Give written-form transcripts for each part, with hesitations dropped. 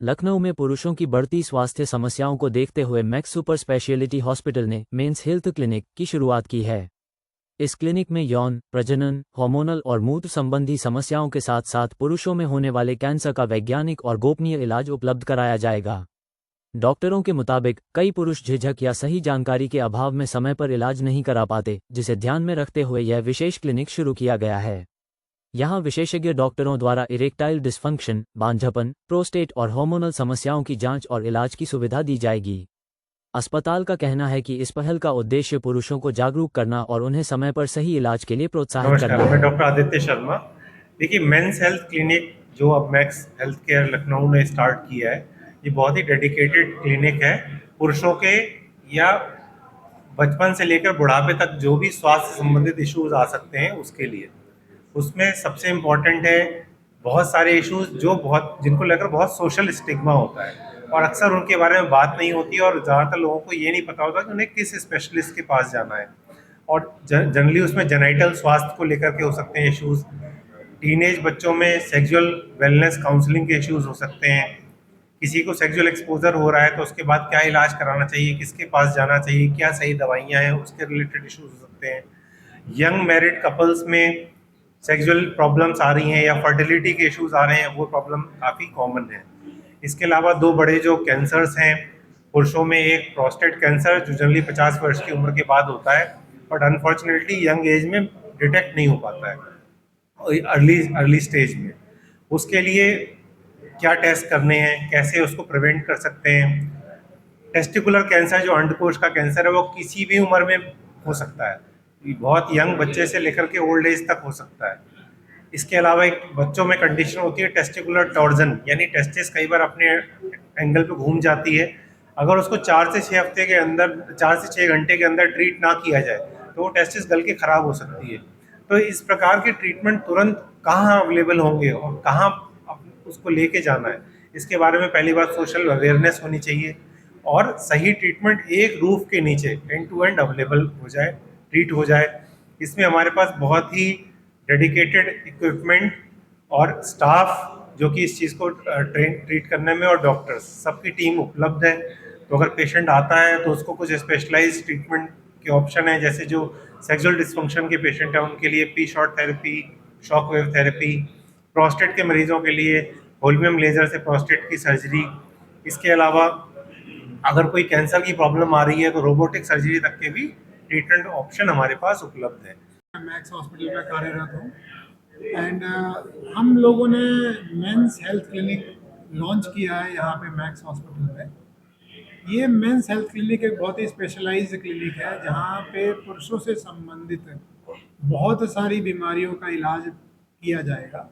लखनऊ में पुरुषों की बढ़ती स्वास्थ्य समस्याओं को देखते हुए मैक्स सुपर स्पेशलिटी हॉस्पिटल ने मेंस हेल्थ क्लिनिक की शुरुआत की है। इस क्लिनिक में यौन, प्रजनन, हार्मोनल और मूत्र संबंधी समस्याओं के साथ साथ पुरुषों में होने वाले कैंसर का वैज्ञानिक और गोपनीय इलाज उपलब्ध कराया जाएगा। डॉक्टरों के मुताबिक कई पुरुष झिझक या सही जानकारी के अभाव में समय पर इलाज नहीं करा पाते, जिसे ध्यान में रखते हुए यह विशेष क्लिनिक शुरू किया गया है। यहाँ विशेषज्ञ डॉक्टरों द्वारा इरेक्टाइल डिस्फंक्शन, बांझपन, प्रोस्टेट और हार्मोनल समस्याओं की जांच और इलाज की सुविधा दी जाएगी। अस्पताल का कहना है कि इस पहल का उद्देश्य पुरुषों को जागरूक करना और उन्हें समय पर सही इलाज के लिए प्रोत्साहित करना नमस्कार, मैं है। डॉक्टर आदित्य शर्मा। देखिए, मेंस हेल्थ क्लिनिक जो अब मैक्स हेल्थ केयर लखनऊ ने स्टार्ट किया है, ये बहुत ही डेडिकेटेड क्लिनिक है। पुरुषों के या बचपन से लेकर बुढ़ापे तक जो भी स्वास्थ्य संबंधित इश्यूज आ सकते हैं उसके लिए। उसमें सबसे इम्पोर्टेंट है बहुत सारे इश्यूज जो बहुत जिनको लेकर बहुत सोशल स्टिग्मा होता है और अक्सर उनके बारे में बात नहीं होती और ज़्यादातर लोगों को ये नहीं पता होता कि उन्हें किस स्पेशलिस्ट के पास जाना है। और जनरली उसमें जेनाइटल स्वास्थ्य को लेकर के हो सकते हैं इश्यूज, टीनेज बच्चों में सेक्सुअल वेलनेस काउंसलिंग के इश्यूज हो सकते हैं, किसी को सेक्सुअल एक्सपोजर हो रहा है तो उसके बाद क्या इलाज कराना चाहिए, किसके पास जाना चाहिए, क्या सही दवाइयाँ हैं, उसके रिलेटेड इश्यूज हो सकते हैं। यंग मैरिड कपल्स में सेक्सुअल प्रॉब्लम्स आ रही हैं या फर्टिलिटी के इश्यूज आ रहे हैं, वो प्रॉब्लम काफ़ी कॉमन है। इसके अलावा दो बड़े जो कैंसर्स हैं पुरुषों में, एक प्रोस्टेट कैंसर जो जनरली 50 वर्ष की उम्र के बाद होता है, बट अनफॉर्चुनेटली यंग एज में डिटेक्ट नहीं हो पाता है, अर्ली अर्ली स्टेज में। उसके लिए क्या टेस्ट करने हैं, कैसे उसको प्रिवेंट कर सकते हैं। टेस्टिकुलर कैंसर जो अंडकोश का कैंसर है वो किसी भी उम्र में हो सकता है, बहुत यंग बच्चे से लेकर के ओल्ड एज तक हो सकता है। इसके अलावा एक बच्चों में कंडीशन होती है टेस्टिकुलर टॉर्जन, यानी टेस्टिस कई बार अपने एंगल पे घूम जाती है। अगर उसको 4 से 6 हफ्ते के अंदर, 4 से 6 घंटे के अंदर ट्रीट ना किया जाए तो वो टेस्टिस गल के खराब हो सकती है। तो इस प्रकार के ट्रीटमेंट तुरंत कहाँ अवेलेबल होंगे और कहाँ उसको लेके जाना है, इसके बारे में पहली बात सोशल अवेयरनेस होनी चाहिए और सही ट्रीटमेंट एक रूफ के नीचे एंड टू एंड अवेलेबल हो जाए, ट्रीट हो जाए। इसमें हमारे पास बहुत ही डेडिकेटेड इक्विपमेंट और स्टाफ जो कि इस चीज़ को ट्रीट करने में, और डॉक्टर्स सबकी टीम उपलब्ध है। तो अगर पेशेंट आता है तो उसको कुछ स्पेशलाइज ट्रीटमेंट के ऑप्शन है, जैसे जो सेक्सुअल डिस्फंक्शन के पेशेंट हैं उनके लिए P short therapy, shock wave therapy, prostate के मरीजों के लिए होल्मियम लेजर से प्रोस्टेट की सर्जरी। इसके अलावा अगर कोई कैंसर की प्रॉब्लम आ रही है तो रोबोटिक सर्जरी तक के भी ट्रीटमेंट ऑप्शन हमारे पास उपलब्ध है। मैक्स हॉस्पिटल में कार्यरत हूँ एंड हम लोगों ने मेंस हेल्थ क्लिनिक लॉन्च किया है यहाँ पे मैक्स हॉस्पिटल में। ये मेंस हेल्थ क्लिनिक एक बहुत ही स्पेशलाइज्ड क्लिनिक है जहाँ पे पुरुषों से संबंधित बहुत सारी बीमारियों का इलाज किया जाएगा।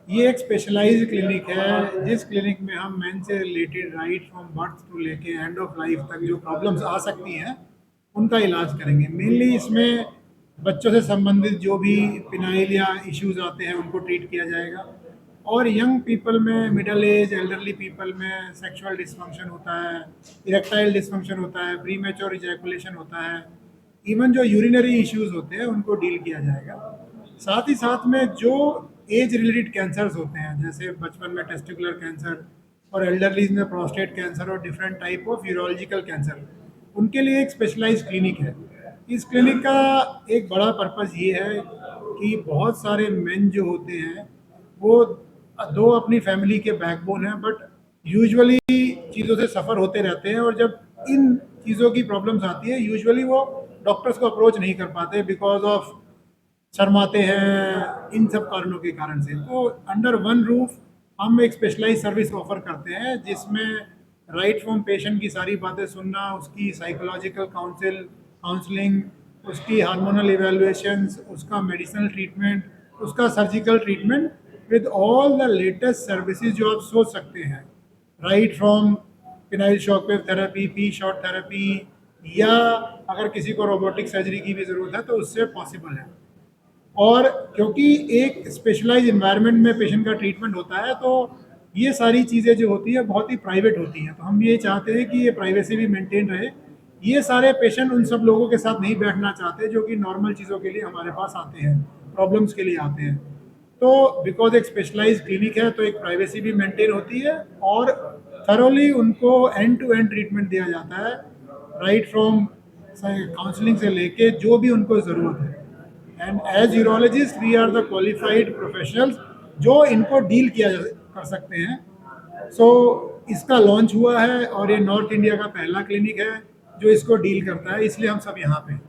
ये एक स्पेशलाइज्ड क्लिनिक है जिस क्लिनिक में हम मेन से related right from birth to लेके एंड ऑफ लाइफ तक जो प्रॉब्लम्स आ सकती हैं उनका इलाज करेंगे। मेनली इसमें बच्चों से संबंधित जो भी पिनाइल या इश्यूज आते हैं उनको ट्रीट किया जाएगा, और यंग पीपल में, मिडल एज एल्डरली पीपल में सेक्सुअल डिस्फंक्शन होता है, इरेक्टाइल डिस्फंक्शन होता है, प्री मैच्योर इजैकुलेशन होता है, इवन जो यूरिनरी इश्यूज होते हैं उनको डील किया जाएगा। साथ ही साथ में जो एज रिलेटेड कैंसर्स होते हैं जैसे बचपन में टेस्टिकुलर कैंसर और एल्डरलीज में प्रोस्टेट कैंसर और different type of urological cancer, उनके लिए एक स्पेशलाइज क्लिनिक है। इस क्लिनिक का एक बड़ा पर्पज़ ये है कि बहुत सारे मेन जो होते हैं वो दो अपनी फैमिली के बैकबोन हैं, बट यूजुअली चीज़ों से सफ़र होते रहते हैं, और जब इन चीज़ों की प्रॉब्लम्स आती है यूजुअली वो डॉक्टर्स को अप्रोच नहीं कर पाते बिकॉज ऑफ शर्माते हैं, इन सब कारणों के कारण से। तो अंडर वन रूफ हम एक स्पेशलाइज सर्विस ऑफर करते हैं जिसमें राइट फ्रॉम पेशेंट की सारी बातें सुनना, उसकी साइकोलॉजिकल काउंसलिंग, उसकी हार्मोनल इवेलुएशंस, उसका मेडिसिनल ट्रीटमेंट, उसका surgical treatment with all the latest services जो आप सोच सकते हैं, right from phenyl shock wave therapy, P short therapy, या अगर किसी को रोबोटिक सर्जरी की भी ज़रूरत है तो उससे पॉसिबल है। और क्योंकि एक स्पेशलाइज एनवायरनमेंट में पेशेंट का ट्रीटमेंट होता है तो ये सारी चीज़ें जो होती है बहुत ही प्राइवेट होती हैं, तो हम ये चाहते हैं कि ये प्राइवेसी भी मेंटेन रहे। ये सारे पेशेंट उन सब लोगों के साथ नहीं बैठना चाहते जो कि नॉर्मल चीज़ों के लिए हमारे पास आते हैं, प्रॉब्लम्स के लिए आते हैं। तो बिकॉज एक स्पेशलाइज्ड क्लिनिक है तो एक प्राइवेसी भी मेंटेन होती है और थरोली उनको एंड टू एंड ट्रीटमेंट दिया जाता है, राइट फ्रॉम काउंसलिंग से लेके जो भी उनको ज़रूरत है। And as urologist we are the qualified professionals जो इनको डील कर सकते हैं। सो इसका लॉन्च हुआ है और ये नॉर्थ इंडिया का पहला क्लिनिक है जो इसको डील करता है, इसलिए हम सब यहाँ पे हैं।